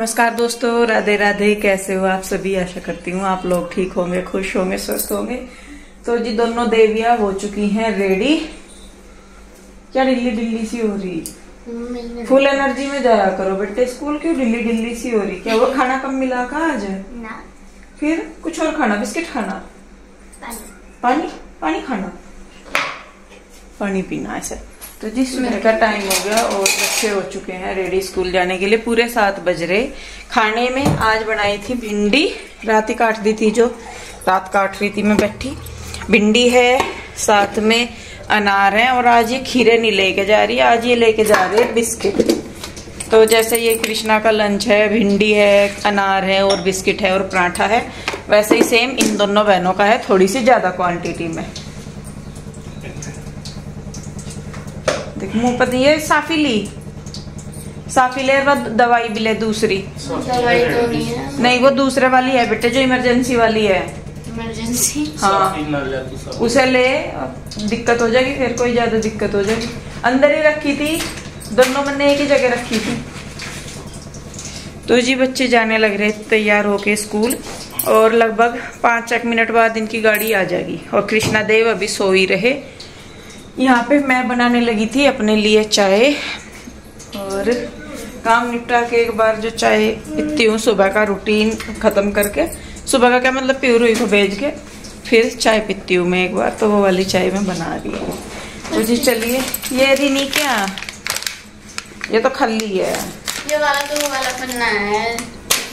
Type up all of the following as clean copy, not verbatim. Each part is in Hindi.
नमस्कार दोस्तों, राधे राधे। कैसे हो आप सभी? आशा करती हूँ आप लोग ठीक होंगे, खुश होंगे, स्वस्थ होंगे। तो जी दोनों देवियां हो चुकी हैं रेडी। क्या ढिल्ली ढिल्ली सी हो रही? फुल एनर्जी में जाया करो बेटे स्कूल। क्यों ढिल्ली ढिल्ली सी हो रही? क्या वो खाना कम मिला का आज? ना। फिर कुछ और खाना? बिस्किट खाना? पानी पानी खाना, पानी पीना ऐसे। तो जी सुबह का टाइम हो गया और बच्चे हो चुके हैं रेडी स्कूल जाने के लिए। पूरे 7 बज रहे। खाने में आज बनाई थी भिंडी, रात ही काट दी थी, जो रात काट रही थी मैं बैठी। भिंडी है, साथ में अनार है, और आज ये खीरे नहीं लेके जा रही, आज ये लेके जा रही है बिस्किट। तो जैसे ये कृष्णा का लंच है, भिंडी है, अनार है और बिस्किट है और पराठा है, वैसे ही सेम इन दोनों बहनों का है, थोड़ी सी ज्यादा क्वांटिटी में। देख मुंह पर ये साफी ले दवाई भी ले। दूसरी दवाई तो नहीं है। नहीं, वो दूसरे वाली है बेटे, जो इमरजेंसी वाली है। इमरजेंसी? हाँ, उसे ले, दिक्कत हो जाएगी, फिर कोई ज्यादा दिक्कत हो जाएगी। अंदर ही रखी थी, दोनों मैंने एक ही जगह रखी थी। तो जी बच्चे जाने लग रहे तैयार होके स्कूल, और लगभग 5 मिनट बाद इनकी गाड़ी आ जाएगी। और कृष्णा देव अभी सो ही रहे। यहाँ पे मैं बनाने लगी थी अपने लिए चाय, और काम निपटा के एक बार जो चाय पीती हूँ, सुबह का रूटीन खत्म करके, सुबह का क्या मतलब प्यूर हुई को भेज के फिर चाय पीती हूँ मैं एक बार, तो वो वाली चाय मैं बना रही हूँ। तो जी चलिए, ये रिनी क्या, ये तो खल्ली है, ये वाला तो वो वाला पन्ना है,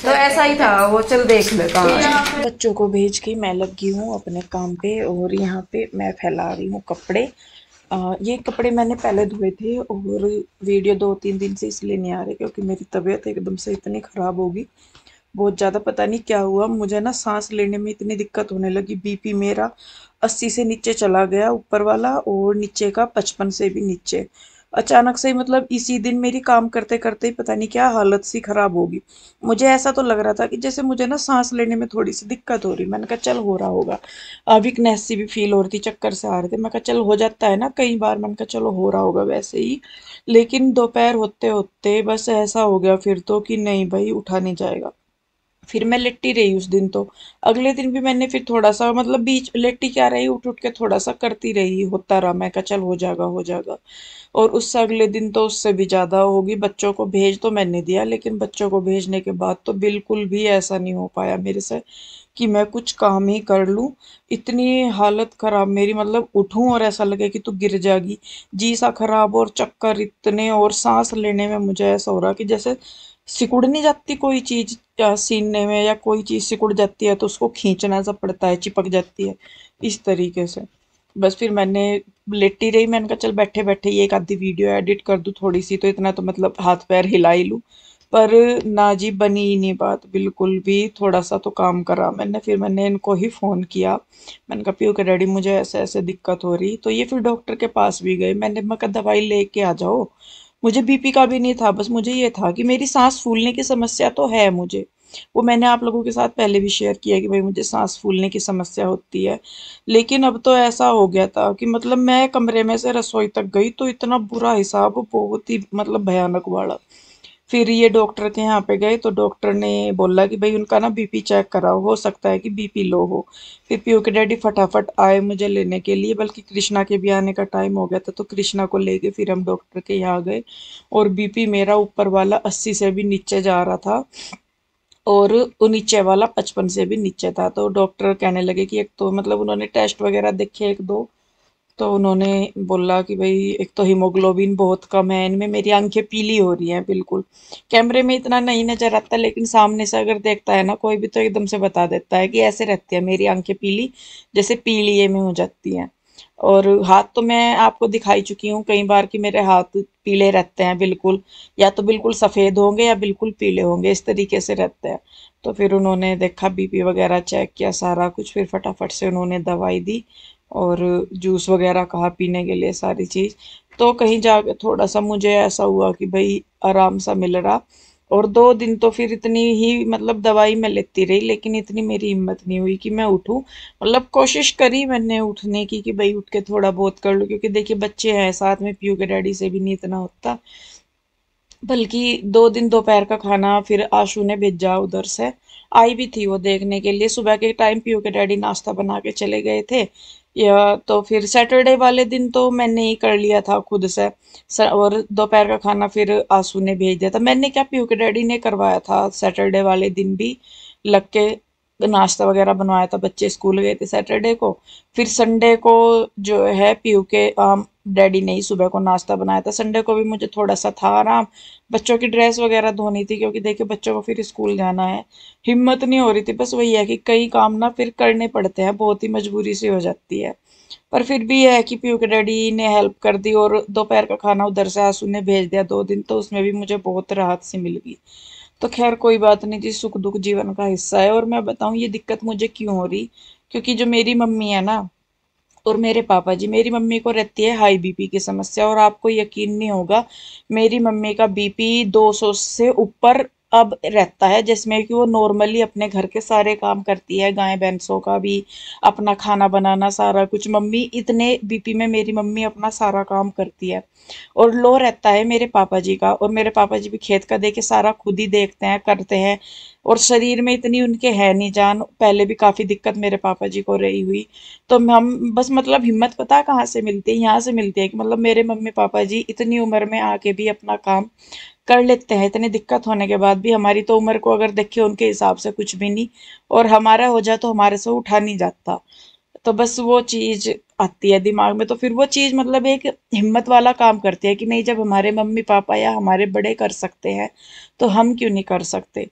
तो ऐसा ही था वो। चल देख ले कहाँ। बच्चों को भेज के मैं लगी हूँ अपने काम पे, और यहाँ पे मैं फैला रही हूँ कपड़े। ये कपड़े मैंने पहले धोए थे, और वीडियो 2-3 दिन से इसलिए नहीं आ रहे क्योंकि मेरी तबीयत एकदम से इतनी ख़राब होगी, बहुत ज़्यादा। पता नहीं क्या हुआ मुझे ना, सांस लेने में इतनी दिक्कत होने लगी। बीपी मेरा 80 से नीचे चला गया, ऊपर वाला, और नीचे का 55 से भी नीचे। अचानक से मतलब इसी दिन मेरी काम करते करते ही पता नहीं क्या हालत सी खराब होगी। मुझे ऐसा तो लग रहा था कि जैसे मुझे ना सांस लेने में थोड़ी सी दिक्कत हो रही। मैंने कहा चल हो रहा होगा। वीकनेस सी भी फील हो रही थी, चक्कर से आ रहे थे। मैं कहा चल हो जाता है ना कई बार, मैंने कहा चलो हो रहा होगा वैसे ही। लेकिन दोपहर होते होते बस ऐसा हो गया फिर तो कि नहीं भाई उठा नहीं जाएगा। फिर मैं लेटी रही उस दिन। तो अगले दिन भी मैंने फिर थोड़ा सा मतलब बीच लेटी क्या रही, उठ उठ के थोड़ा सा करती रही, होता रहा। मैं कहा चल हो जाएगा हो जाएगा। और उससे अगले दिन तो उससे भी ज़्यादा होगी। बच्चों को भेज तो मैंने दिया, लेकिन बच्चों को भेजने के बाद तो बिल्कुल भी ऐसा नहीं हो पाया मेरे से कि मैं कुछ काम ही कर लूँ। इतनी हालत ख़राब मेरी, मतलब उठूँ और ऐसा लगे कि तू गिर जाएगी। जी सा खराब, और चक्कर इतने, और सांस लेने में मुझे ऐसा हो रहा कि जैसे सिकुड़ नहीं जाती कोई चीज़ सीने में, या कोई चीज़ सिकुड़ जाती है तो उसको खींचना सा पड़ता है, चिपक जाती है, इस तरीके से। बस फिर मैंने लेटी रही। मैंने कहा चल बैठे बैठे ये एक आधी वीडियो एडिट कर दूँ थोड़ी सी, तो इतना तो मतलब हाथ पैर हिला ही लूँ। पर ना जी, बनी ही नहीं बात बिल्कुल भी। थोड़ा सा तो काम करा मैंने, फिर मैंने इनको ही फ़ोन किया। मैंने कहा पीयू के डैडी मुझे ऐसे ऐसे दिक्कत हो रही। तो ये फिर डॉक्टर के पास भी गए। मैंने कहा दवाई लेके आ जाओ। मुझे बीपी का भी नहीं था, बस मुझे ये था कि मेरी सांस फूलने की समस्या तो है मुझे। वो मैंने आप लोगों के साथ पहले भी शेयर किया कि भाई मुझे सांस फूलने की समस्या होती है। लेकिन अब तो ऐसा हो गया था कि मतलब मैं कमरे में से रसोई तक गई तो इतना बुरा हिसाब, बहुत ही मतलब भयानक वाला। फिर ये डॉक्टर के यहाँ पे गए तो डॉक्टर ने बोला कि भाई उनका ना बीपी चेक कराओ, हो सकता है कि बीपी लो हो। फिर पीयू के डैडी फटाफट आए मुझे लेने के लिए, बल्कि कृष्णा के भी आने का टाइम हो गया था, तो कृष्णा को लेके फिर हम डॉक्टर के यहाँ गए। और बीपी मेरा ऊपर वाला 80 से भी नीचे जा रहा था, और नीचे वाला 55 से भी नीचे था। तो डॉक्टर कहने लगे कि एक तो मतलब उन्होंने टेस्ट वगैरह देखे 1-2, तो उन्होंने बोला कि भाई एक तो हीमोग्लोबिन बहुत कम है इनमें। मेरी आंखें पीली हो रही हैं बिल्कुल। कैमरे में इतना नहीं नजर आता, लेकिन सामने से अगर देखता है ना कोई भी, तो एकदम से बता देता है कि ऐसे रहती है मेरी आंखें पीली, जैसे पीलिए में हो जाती हैं। और हाथ तो मैं आपको दिखाई चुकी हूँ कई बार कि मेरे हाथ पीले रहते हैं बिल्कुल, या तो बिल्कुल सफ़ेद होंगे या बिल्कुल पीले होंगे, इस तरीके से रहते हैं। तो फिर उन्होंने देखा, बीपी वगैरह चेक किया सारा कुछ, फिर फटाफट से उन्होंने दवाई दी, और जूस वगैरह कहा पीने के लिए, सारी चीज़। तो कहीं जाके थोड़ा सा मुझे ऐसा हुआ कि भाई आराम सा मिल रहा। और 2 दिन तो फिर इतनी ही मतलब दवाई मैं लेती रही, लेकिन इतनी मेरी हिम्मत नहीं हुई कि मैं उठूं। मतलब कोशिश करी मैंने उठने की कि भाई उठ के थोड़ा बहुत कर लूं, क्योंकि देखिए बच्चे हैं साथ में, पीयू के डैडी से भी नहीं इतना होता। बल्कि 2 दिन दोपहर का खाना फिर आशु ने भेजा उधर से। आई भी थी वो देखने के लिए, सुबह के टाइम पीयू के डैडी नाश्ता बना के चले गए थे। या तो फिर सैटरडे वाले दिन तो मैंने ही कर लिया था खुद से। और दोपहर का खाना फिर आशु ने भेज दिया था। मैंने क्या, पीयू के डैडी ने करवाया था सैटरडे वाले दिन भी लग के नाश्ता वगैरह बनवाया था। बच्चे स्कूल गए थे सैटरडे को। फिर संडे को जो है पीयू के डैडी ने ही सुबह को नाश्ता बनाया था। संडे को भी मुझे थोड़ा सा था आराम, बच्चों की ड्रेस वगैरह धोनी थी क्योंकि देखिए बच्चों को फिर स्कूल जाना है। हिम्मत नहीं हो रही थी, बस वही है कि कई काम ना फिर करने पड़ते हैं, बहुत ही मजबूरी सी हो जाती है। पर फिर भी यह है कि पीयू के डैडी ने हेल्प कर दी और दोपहर का खाना उधर से आंसू ने भेज दिया 2 दिन, तो उसमें भी मुझे बहुत राहत सी मिल गई। तो खैर कोई बात नहीं जी, सुख दुख जीवन का हिस्सा है। और मैं बताऊं ये दिक्कत मुझे क्यों हो रही, क्योंकि जो मेरी मम्मी है ना और मेरे पापा जी, मेरी मम्मी को रहती है हाई बीपी की समस्या। और आपको यकीन नहीं होगा, मेरी मम्मी का बीपी 200 से ऊपर अब रहता है, जिसमें कि वो नॉर्मली अपने घर के सारे काम करती है, गाय भैंसों का भी, अपना खाना बनाना, सारा कुछ। मम्मी इतने बीपी में मेरी मम्मी अपना सारा काम करती है। और लो रहता है मेरे पापा जी का, और मेरे पापा जी भी खेत का देखे सारा खुद ही देखते हैं, करते हैं। और शरीर में इतनी उनके है नहीं जान, पहले भी काफ़ी दिक्कत मेरे पापा जी को रही हुई। तो हम बस मतलब हिम्मत पता कहाँ से मिलती है, यहाँ से मिलती है कि मतलब मेरे मम्मी पापा जी इतनी उम्र में आके भी अपना काम कर लेते हैं। इतनी दिक्कत होने के बाद भी, हमारी तो उम्र को अगर देखिए उनके हिसाब से कुछ भी नहीं, और हमारा हो जाए तो हमारे से उठा नहीं जाता। तो बस वो चीज़ आती है दिमाग में, तो फिर वो चीज़ मतलब एक हिम्मत वाला काम करती है कि नहीं, जब हमारे मम्मी पापा या हमारे बड़े कर सकते हैं तो हम क्यों नहीं कर सकते।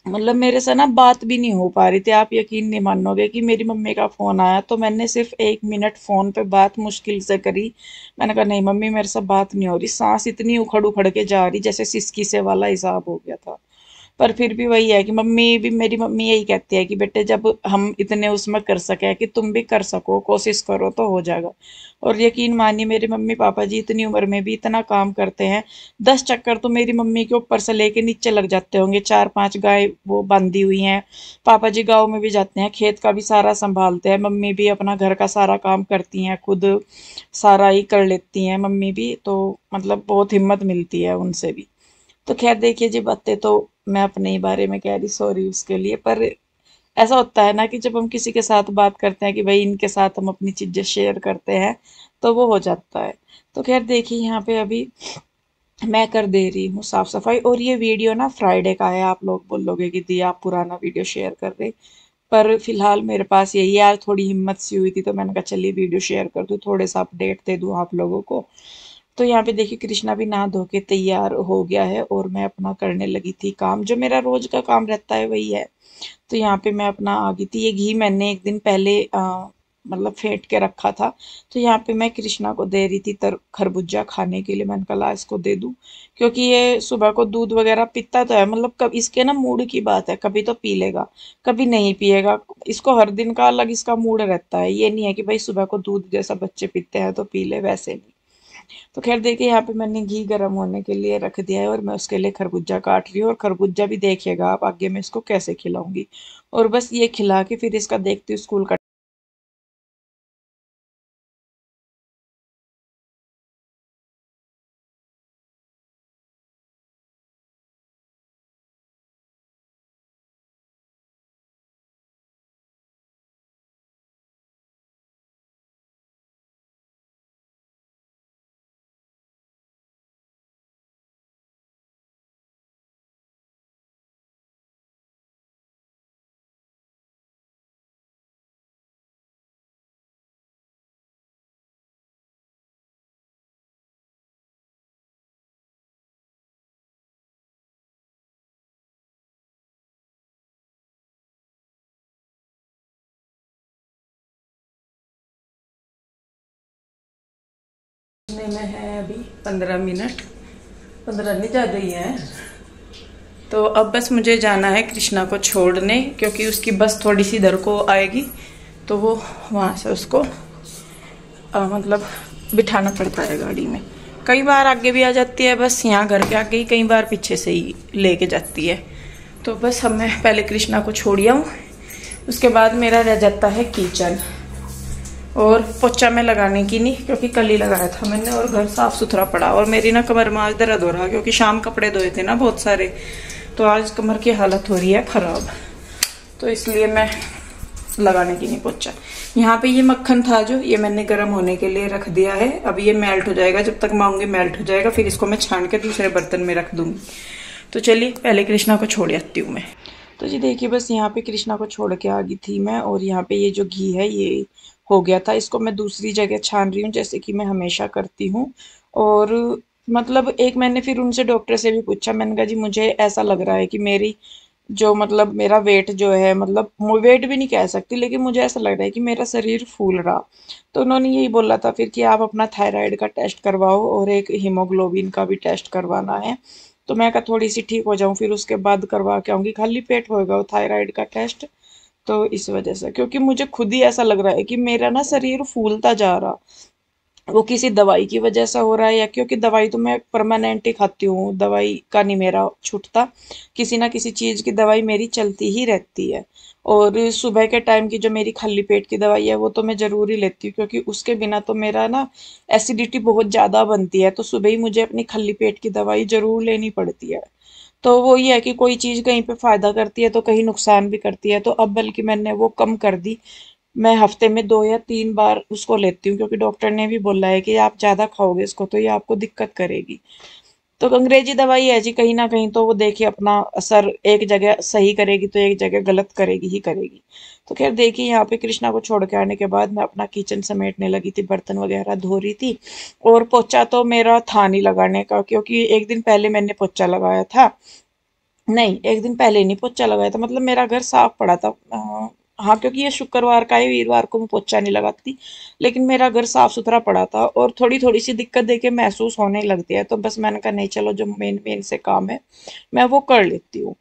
मतलब मेरे से ना बात भी नहीं हो पा रही थी, आप यकीन नहीं मानोगे कि मेरी मम्मी का फ़ोन आया तो मैंने सिर्फ 1 मिनट फ़ोन पे बात मुश्किल से करी। मैंने कहा नहीं मम्मी मेरे से बात नहीं हो रही, सांस इतनी उखड़ उखड़ के जा रही जैसे सिसकी से वाला हिसाब हो गया था। पर फिर भी वही है कि मम्मी भी, मेरी मम्मी यही कहती है कि बेटे जब हम इतने उसमें कर सके कि तुम भी कर सको, कोशिश करो तो हो जाएगा। और यकीन मानिए मेरे मम्मी पापा जी इतनी उम्र में भी इतना काम करते हैं। 10 चक्कर तो मेरी मम्मी के ऊपर से लेके नीचे लग जाते होंगे। 4-5 गाय वो बांधी हुई हैं। पापा जी गाँव में भी जाते हैं, खेत का भी सारा संभालते हैं। मम्मी भी अपना घर का सारा काम करती हैं, खुद सारा ही कर लेती हैं मम्मी भी। तो मतलब बहुत हिम्मत मिलती है उनसे भी। तो खैर देखिए जी, बातें तो मैं अपने ही बारे में कह रही, सॉरी उसके लिए। पर ऐसा होता है ना कि जब हम किसी के साथ बात करते हैं कि भाई इनके साथ हम अपनी चीज़ें शेयर करते हैं, तो वो हो जाता है। तो खैर देखिए यहाँ पे अभी मैं कर दे रही हूँ साफ सफाई। और ये वीडियो ना फ्राइडे का है, आप लोग बोलोगे कि दी आप पुराना वीडियो शेयर कर रहे, पर फिलहाल मेरे पास यही है। आज थोड़ी हिम्मत सी हुई थी तो मैंने कहा चलिए वीडियो शेयर कर दूँ, थोड़े सा अपडेट दे दूँ आप लोगों को। तो यहाँ पे देखिए कृष्णा भी नहा धो के तैयार हो गया है और मैं अपना करने लगी थी काम, जो मेरा रोज का काम रहता है वही है। तो यहाँ पे मैं अपना आ गई थी। ये घी मैंने एक दिन पहले मतलब फेंट के रखा था। तो यहाँ पे मैं कृष्णा को दे रही थी खरबूजा खाने के लिए। मैंने कहा इसको दे दूँ, क्योंकि ये सुबह को दूध वगैरह पीता तो है, मतलब कब इसके ना मूड की बात है, कभी तो पी लेगा कभी नहीं पिएगा। इसको हर दिन का अलग इसका मूड रहता है, ये नहीं है कि भाई सुबह को दूध जैसा बच्चे पीते हैं तो पी ले, वैसे नहीं। तो खैर देखिए यहाँ पे मैंने घी गर्म होने के लिए रख दिया है और मैं उसके लिए खरबूजा काट रही हूँ। और खरबूजा भी देखिएगा आप आगे मैं इसको कैसे खिलाऊंगी। और बस ये खिला के फिर इसका देखती हूँ स्कूल का। में है अभी 15 मिनट, 15 नहीं ज़्यादा ही है। तो अब बस मुझे जाना है कृष्णा को छोड़ने, क्योंकि उसकी बस थोड़ी सी इधर को आएगी तो वो वहाँ से उसको मतलब बिठाना पड़ता है गाड़ी में। कई बार आगे भी आ जाती है बस, यहाँ घर के आगे ही, कई बार पीछे से ही लेके जाती है। तो बस अब मैं पहले कृष्णा को छोड़ आऊँ, उसके बाद मेरा रह जाता है किचन। और पोछा मैं लगाने की नहीं, क्योंकि कल ही लगाया था मैंने और घर साफ सुथरा पड़ा। और मेरी ना कमर में आज दर्द हो रहा, क्योंकि शाम कपड़े धोए थे ना बहुत सारे, तो आज कमर की हालत हो रही है खराब, तो इसलिए मैं लगाने की नहीं पोछा। यहाँ पे ये मक्खन था जो, ये मैंने गर्म होने के लिए रख दिया है। अब ये मेल्ट हो जाएगा, जब तक मांगूंगी मेल्ट हो जाएगा, फिर इसको मैं छान के दूसरे बर्तन में रख दूंगी। तो चलिए पहले कृष्णा को छोड़ आती हूँ मैं। तो जी देखिए, बस यहाँ पे कृष्णा को छोड़ के आ गई थी मैं, और यहाँ पे ये जो घी है ये हो गया था। इसको मैं दूसरी जगह छान रही हूँ, जैसे कि मैं हमेशा करती हूँ। और मतलब एक मैंने फिर उनसे डॉक्टर से भी पूछा, मैंने कहा जी मुझे ऐसा लग रहा है कि मेरी जो मतलब मेरा वेट जो है, मतलब वेट भी नहीं कह सकती, लेकिन मुझे ऐसा लग रहा है कि मेरा शरीर फूल रहा। तो उन्होंने यही बोला था फिर कि आप अपना थायराइड का टेस्ट करवाओ और एक हीमोग्लोबिन का भी टेस्ट करवाना है। तो मैं कहा थोड़ी सी ठीक हो जाऊं फिर उसके बाद करवा के आऊंगी, खाली पेट होएगा वो थायराइड का टेस्ट। तो इस वजह से, क्योंकि मुझे खुद ही ऐसा लग रहा है कि मेरा ना शरीर फूलता जा रहा, वो किसी दवाई की वजह से हो रहा है, या क्योंकि दवाई तो मैं परमानेंट ही खाती हूँ, दवाई का नहीं मेरा छूटता, किसी ना किसी चीज़ की दवाई मेरी चलती ही रहती है। और सुबह के टाइम की जो मेरी खाली पेट की दवाई है वो तो मैं ज़रूर ही लेती हूँ, क्योंकि उसके बिना तो मेरा ना एसिडिटी बहुत ज़्यादा बनती है, तो सुबह ही मुझे अपनी खाली पेट की दवाई ज़रूर लेनी पड़ती है। तो वो ये है कि कोई चीज़ कहीं पे फ़ायदा करती है तो कहीं नुकसान भी करती है, तो अब बल्कि मैंने वो कम कर दी। मैं हफ्ते में 2 या 3 बार उसको लेती हूँ, क्योंकि डॉक्टर ने भी बोला है कि आप ज़्यादा खाओगे इसको तो ये आपको दिक्कत करेगी। तो अंग्रेजी दवाई है जी, कहीं ना कहीं तो वो देखिए अपना असर एक जगह सही करेगी तो एक जगह गलत करेगी ही करेगी। तो खैर देखिए, यहाँ पे कृष्णा को छोड़ के आने के बाद मैं अपना किचन समेटने लगी थी, बर्तन वगैरह धो रही थी। और पोछा तो मेरा था नहीं लगाने का, क्योंकि एक दिन पहले मैंने पोछा लगाया था। नहीं, एक दिन पहले नहीं पोछा लगाया था, मतलब मेरा घर साफ पड़ा था। हाँ, क्योंकि ये शुक्रवार का है, वीरवार को मैं पोछा नहीं लगाती, लेकिन मेरा घर साफ सुथरा पड़ा था और थोड़ी थोड़ी सी दिक्कत देके महसूस होने लगती है, तो बस मैंने कहा नहीं चलो, जो मेन मेन से काम है मैं वो कर लेती हूँ।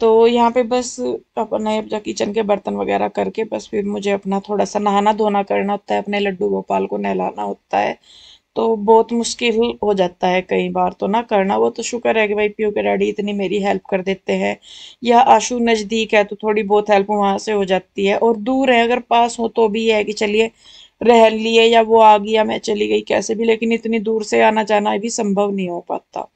तो यहाँ पे बस अपने जब किचन के बर्तन वगैरह करके बस फिर मुझे अपना थोड़ा सा नहाना धोना करना होता है, अपने लड्डू गोपाल को नहलाना होता है। तो बहुत मुश्किल हो जाता है कई बार तो ना करना। वो तो शुक्र है कि भाई पीयू के डैडी इतनी मेरी हेल्प कर देते हैं, या आशु नज़दीक है तो थोड़ी बहुत हेल्प वहां से हो जाती है, और दूर है अगर पास हो तो भी है कि चलिए रह लिए, या वो आ गई या मैं चली गई कैसे भी, लेकिन इतनी दूर से आना जाना भी संभव नहीं हो पाता।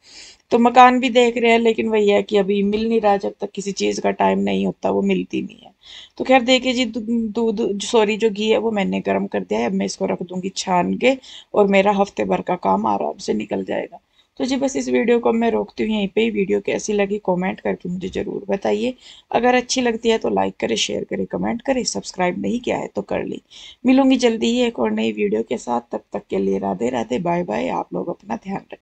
तो मकान भी देख रहे हैं, लेकिन वही है कि अभी मिल नहीं रहा, जब तक किसी चीज़ का टाइम नहीं होता वो मिलती नहीं है। तो खैर देखिए जी, दूध सॉरी जो घी है वो मैंने गर्म कर दिया है, अब मैं इसको रख दूंगी छान के, और मेरा हफ्ते भर का काम आराम से निकल जाएगा। तो जी बस इस वीडियो को मैं रोकती हूँ यहीं पे ही। वीडियो कैसी लगी कमेंट करके मुझे ज़रूर बताइए। अगर अच्छी लगती है तो लाइक करें, शेयर करें, कमेंट करें, सब्सक्राइब नहीं किया है तो कर ली। मिलूंगी जल्दी ही एक और नई वीडियो के साथ, तब तक के लिए राधे राधे, बाय बाय। आप लोग अपना ध्यान रखें।